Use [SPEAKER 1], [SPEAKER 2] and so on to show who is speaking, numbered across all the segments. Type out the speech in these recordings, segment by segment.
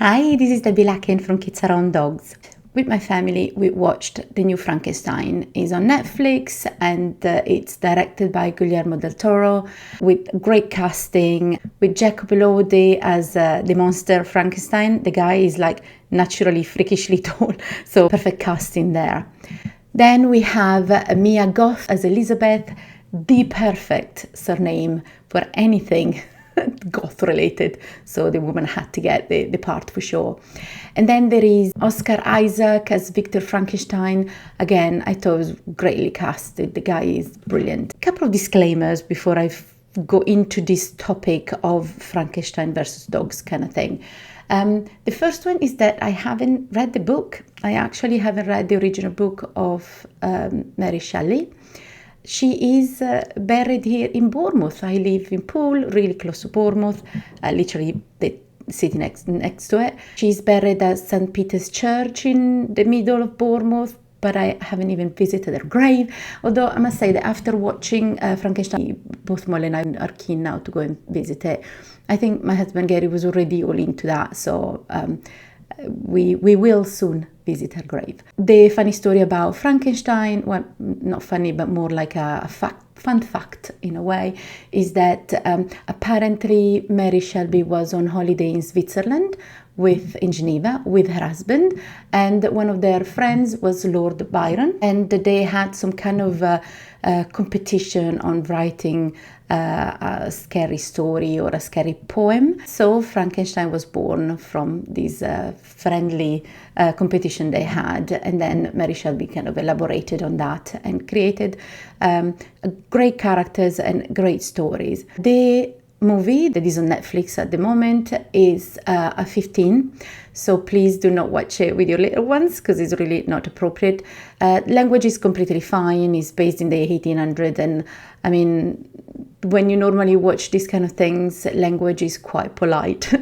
[SPEAKER 1] Hi, this is Debbie Lacken from Kids Around Dogs. With my family, we watched the new Frankenstein. It's on Netflix and it's directed by Guillermo del Toro with great casting, with Jacob Elordi as the monster Frankenstein. The guy is like naturally freakishly tall, so perfect casting there. Then we have Mia Goth as Elizabeth, the perfect surname for anything Goth related, so the woman had to get the part for sure. And then there is Oscar Isaac as Victor Frankenstein. Again, I thought it was greatly casted. The guy is brilliant. A couple of disclaimers before I go into this topic of Frankenstein versus dogs kind of thing. The first one is that I haven't read the book. I actually haven't read the original book of Mary Shelley. She is buried here in Bournemouth. I live in Poole, really close to Bournemouth, literally the city next to it. She's buried at St. Peter's Church in the middle of Bournemouth, but I haven't even visited her grave. Although I must say that after watching Frankenstein, both Molly and I are keen now to go and visit it. I think my husband Gary was already all into that, so we will soon visit her grave. The funny story about Frankenstein, well, not funny, but more like a fun fact in a way, is that apparently Mary Shelley was on holiday in Switzerland in Geneva with her husband, and one of their friends was Lord Byron, and they had some kind of competition on writing a scary story or a scary poem. So Frankenstein was born from this friendly competition they had, and then Mary Shelley kind of elaborated on that and created great characters and great stories. The movie that is on Netflix at the moment is a 15, so please do not watch it with your little ones because it's really not appropriate. Language is completely fine. It's based in the 1800s, and I mean, when you normally watch these kind of things, language is quite polite,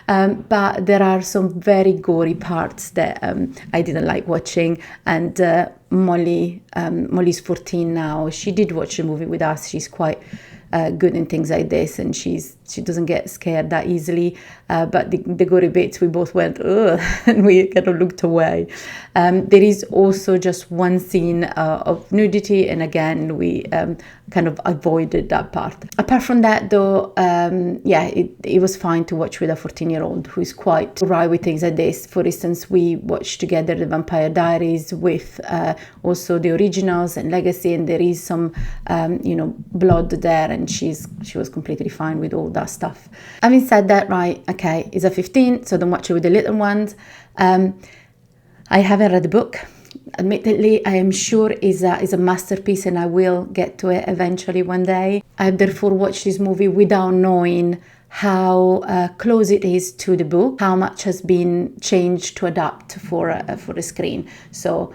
[SPEAKER 1] but there are some very gory parts that I didn't like watching. And Molly's 14 now. She did watch the movie with us. She's quite good in things like this, and she doesn't get scared that easily, but the gory bits we both went ugh, and we kind of looked away. There is also just one scene of nudity, and again we kind of avoided that part. Apart from that though, it was fine to watch with a 14-year-old who is quite right with things like this. For instance, we watched together the Vampire Diaries with also the originals and Legacy, and there is some blood there, and she was completely fine with all that stuff. Having said that, right, okay, it's a 15, so don't watch it with the little ones. I haven't read the book. Admittedly, I am sure is a masterpiece, and I will get to it eventually one day. I therefore watched this movie without knowing how close it is to the book, how much has been changed to adapt for the screen. So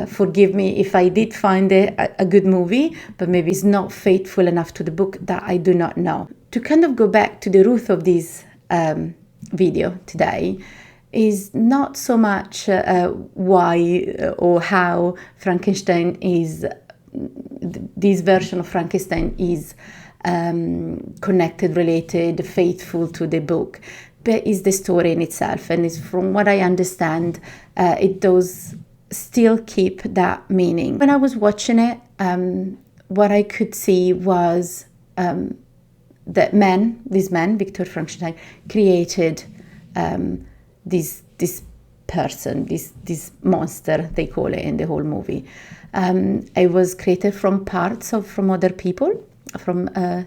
[SPEAKER 1] forgive me if I did find it a good movie, but maybe it's not faithful enough to the book, that I do not know. To kind of go back to the root of this video today, is not so much why or how Frankenstein is, this version of Frankenstein is connected, related, faithful to the book, but is the story in itself. And it's, from what I understand, it does still keep that meaning. When I was watching it, what I could see was that this man, Victor Frankenstein, created this person, this monster, they call it in the whole movie. It was created from parts from other people, from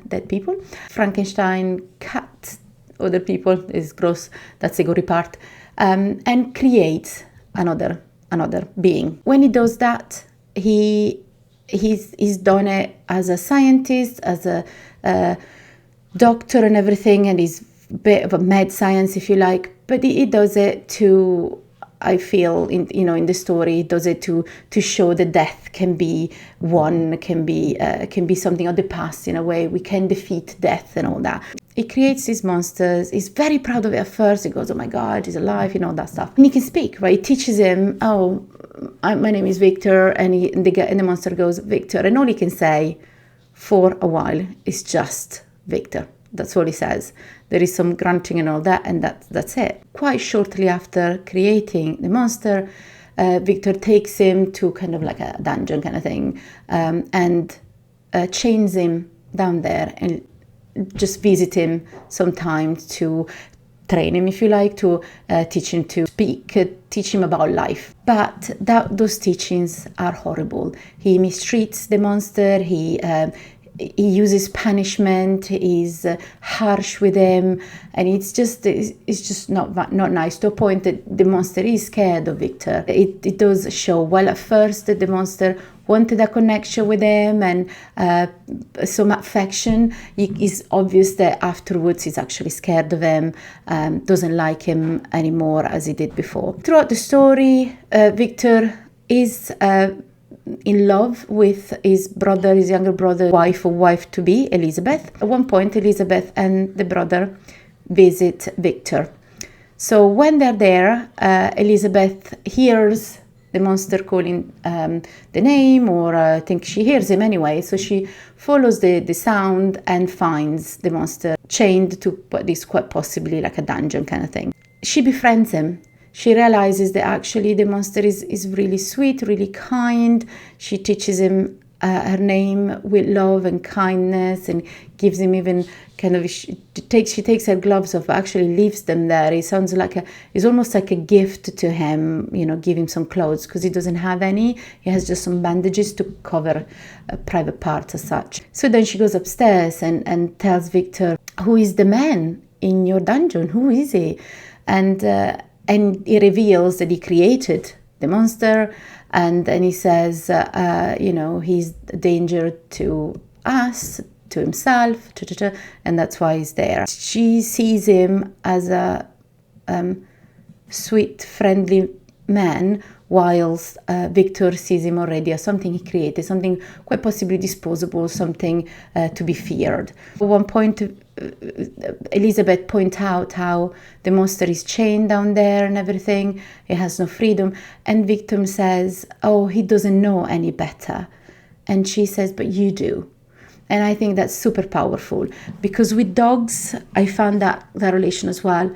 [SPEAKER 1] dead people. Frankenstein cut other people, is gross, that's the gory part, and creates another being. When he does that, he's done it as a scientist, as a doctor and everything, and he's a bit of a mad science, if you like, but he does it to, I feel, in the story, he does it to show that death can be won, can be something of the past in a way. We can defeat death and all that. He creates these monsters. He's very proud of it at first. He goes, oh my God, he's alive, all that stuff. And he can speak, right? He teaches him, my name is Victor, and the monster goes, Victor. And all he can say for a while is just Victor. That's all he says. there is some grunting and all that, and that's it. Quite shortly after creating the monster, Victor takes him to kind of like a dungeon kind of thing, and chains him down there and just visit him sometimes to train him, if you like, to teach him to speak, teach him about life. But those teachings are horrible. He mistreats the monster, he uses punishment, he's harsh with him, and it's just not nice, to a point that the monster is scared of Victor. It does show. Well, at first the monster wanted a connection with him and some affection. It's obvious that afterwards he's actually scared of him, doesn't like him anymore as he did before. Throughout the story, Victor is in love with his younger brother, wife-to-be, Elizabeth. At one point, Elizabeth and the brother visit Victor. So when they're there, Elizabeth hears the monster calling the name, or I think she hears him anyway. So she follows the sound and finds the monster chained to what is quite possibly like a dungeon kind of thing. She befriends him. She realizes that actually the monster is really sweet, really kind. She teaches him her name with love and kindness, and gives him even kind of, she takes her gloves off, but actually leaves them there. It sounds like it's almost like a gift to him, give him some clothes, because he doesn't have any. He has just some bandages to cover private parts as such. So then she goes upstairs and tells Victor, who is the man in your dungeon? Who is he? And he reveals that he created the monster, and he says, he's a danger to us, to himself, and that's why he's there. She sees him as a sweet, friendly man, whilst Victor sees him already as something he created, something quite possibly disposable, something to be feared. At one point, Elizabeth points out how the monster is chained down there and everything. He has no freedom. And Victor says, oh, he doesn't know any better. And she says, but you do. And I think that's super powerful, because with dogs, I found that relation as well.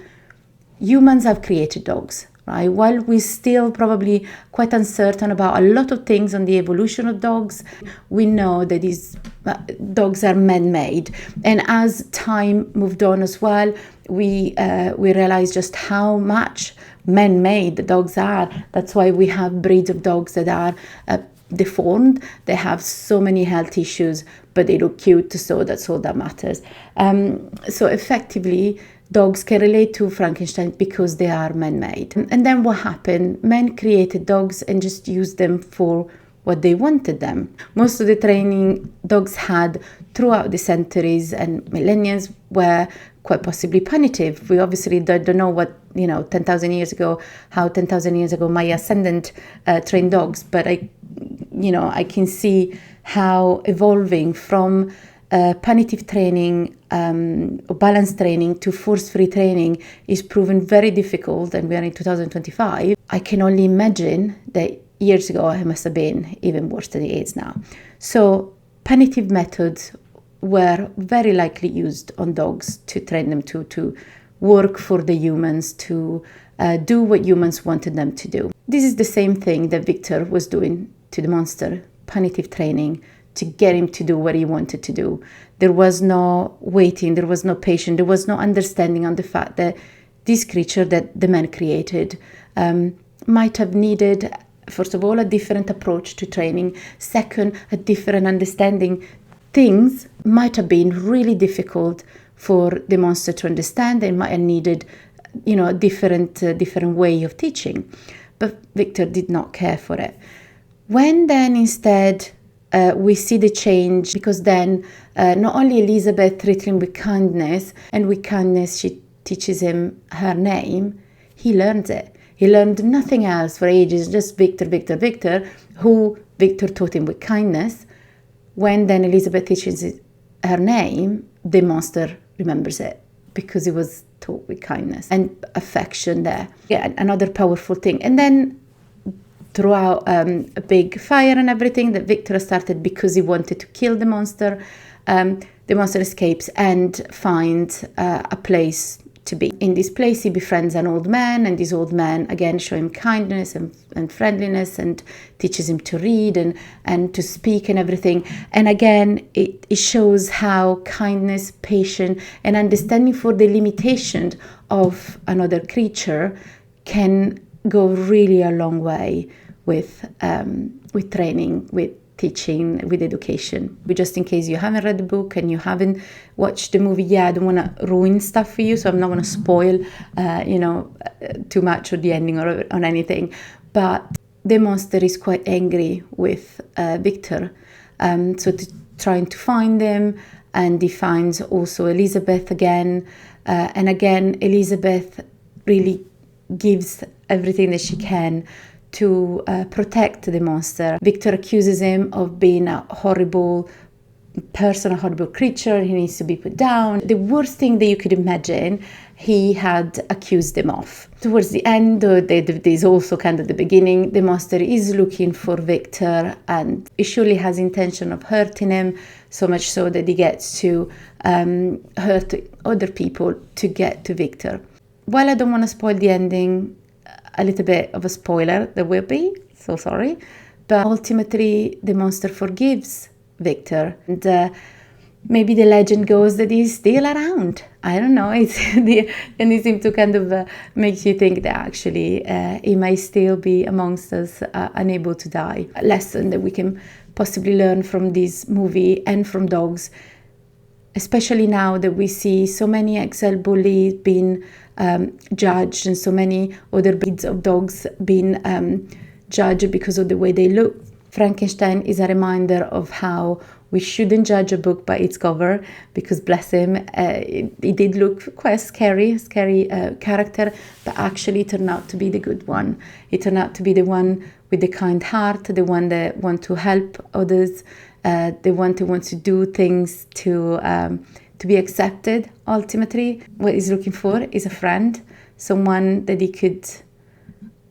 [SPEAKER 1] Humans have created dogs, right? While we're still probably quite uncertain about a lot of things on the evolution of dogs, we know that these dogs are man-made. And as time moved on as well, we realized just how much man-made the dogs are. That's why we have breeds of dogs that are deformed. They have so many health issues, but they look cute, so that's all that matters. So effectively, dogs can relate to Frankenstein because they are man-made. And then what happened? Men created dogs and just used them for what they wanted them. Most of the training dogs had throughout the centuries and millennia were quite possibly punitive. We obviously don't know what, 10,000 years ago, how 10,000 years ago my ascendant trained dogs, but I can see how evolving from punitive training or balance training to force-free training is proven very difficult, and we are in 2025. I can only imagine that years ago it must have been even worse than it is now. So punitive methods were very likely used on dogs to train them to work for the humans, to do what humans wanted them to do. This is the same thing that Victor was doing to the monster, punitive training, to get him to do what he wanted to do. There was no waiting, there was no patience, there was no understanding on the fact that this creature that the man created might have needed, first of all, a different approach to training. Second, a different understanding. Things might have been really difficult for the monster to understand. They might have needed, a different way of teaching. But Victor did not care for it. When then instead we see the change, because then not only Elizabeth treats him with kindness, and with kindness she teaches him her name, he learns it. He learned nothing else for ages, just Victor, Victor, Victor, who Victor taught him with kindness. When then Elizabeth teaches her name, the monster remembers it because it was taught with kindness and affection there. Yeah, another powerful thing. And then throughout a big fire and everything that Victor started because he wanted to kill the monster, the monster escapes and finds a place to be. In this place, he befriends an old man, and this old man again shows him kindness and friendliness and teaches him to read and to speak and everything. And again, it shows how kindness, patience, and understanding for the limitation of another creature can go really a long way with training, with teaching, with education. But just in case you haven't read the book and you haven't watched the movie yet, I don't want to ruin stuff for you, so I'm not going to spoil, too much of the ending or on anything. But the monster is quite angry with Victor, trying to find him, and he finds also Elizabeth again, and again Elizabeth really gives everything that she can to protect the monster. Victor accuses him of being a horrible person, a horrible creature. He needs to be put down. The worst thing that you could imagine, he had accused him of. Towards the end, there's also kind of the beginning, the monster is looking for Victor, and he surely has intention of hurting him, so much so that he gets to hurt other people to get to Victor. While I don't want to spoil the ending, a little bit of a spoiler there will be, so sorry, but ultimately the monster forgives Victor, and maybe the legend goes that he's still around. I don't know, and it seems to kind of makes you think that actually he may still be amongst us, unable to die. A lesson that we can possibly learn from this movie and from dogs, especially now that we see so many XL bullies being judged and so many other breeds of dogs being judged because of the way they look. Frankenstein is a reminder of how we shouldn't judge a book by its cover, because bless him, it did look quite a scary character, but actually it turned out to be the good one. It turned out to be the one with the kind heart, the one that wants to help others, the one that wants to do things to be accepted. Ultimately, what he's looking for is a friend, someone that he could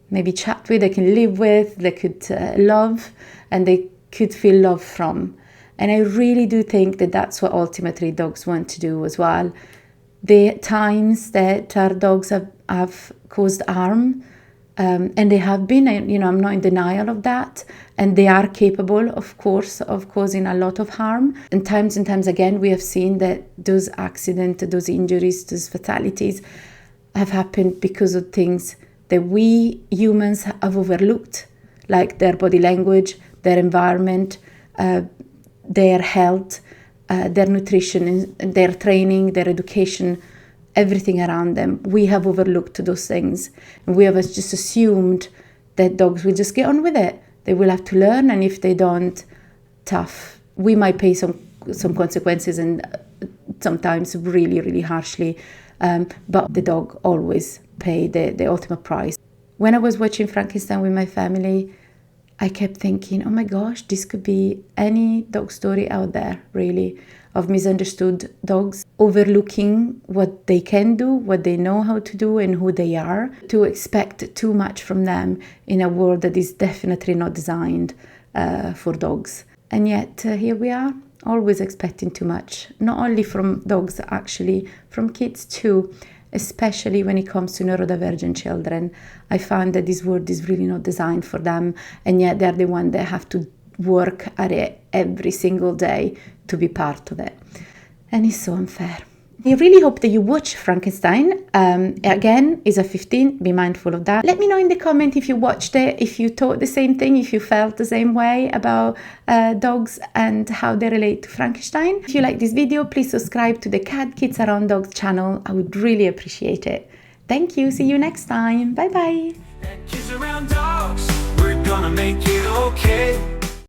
[SPEAKER 1] maybe chat with, they can live with, they could love, and they could feel love from. And I really do think that that's what ultimately dogs want to do as well. The times that our dogs have caused harm, and they have been, I'm not in denial of that, and they are capable, of course, of causing a lot of harm. And times again, we have seen that those accidents, those injuries, those fatalities have happened because of things that we humans have overlooked, like their body language, their environment, their health, their nutrition, their training, their education, everything around them. We have overlooked those things. And we have just assumed that dogs will just get on with it. They will have to learn, and if they don't, tough. We might pay some consequences, and sometimes really, really harshly, but the dog always pay the ultimate price. When I was watching Frankenstein with my family, I kept thinking, oh my gosh, this could be any dog story out there, really, of misunderstood dogs, overlooking what they can do, what they know how to do, and who they are, to expect too much from them in a world that is definitely not designed for dogs. And yet, here we are, always expecting too much, not only from dogs, actually, from kids too, especially when it comes to neurodivergent children. I found that this world is really not designed for them, and yet they're the ones that have to work at it every single day to be part of it. And it's so unfair. I really hope that you watch Frankenstein. Again, it's a 15, be mindful of that. Let me know in the comment if you watched it, if you thought the same thing, if you felt the same way about dogs and how they relate to Frankenstein. If you like this video, please subscribe to the Cat Kids Around Dogs channel. I would really appreciate it. Thank you. See you next time. Bye bye. Kids around dogs, we're gonna make it okay.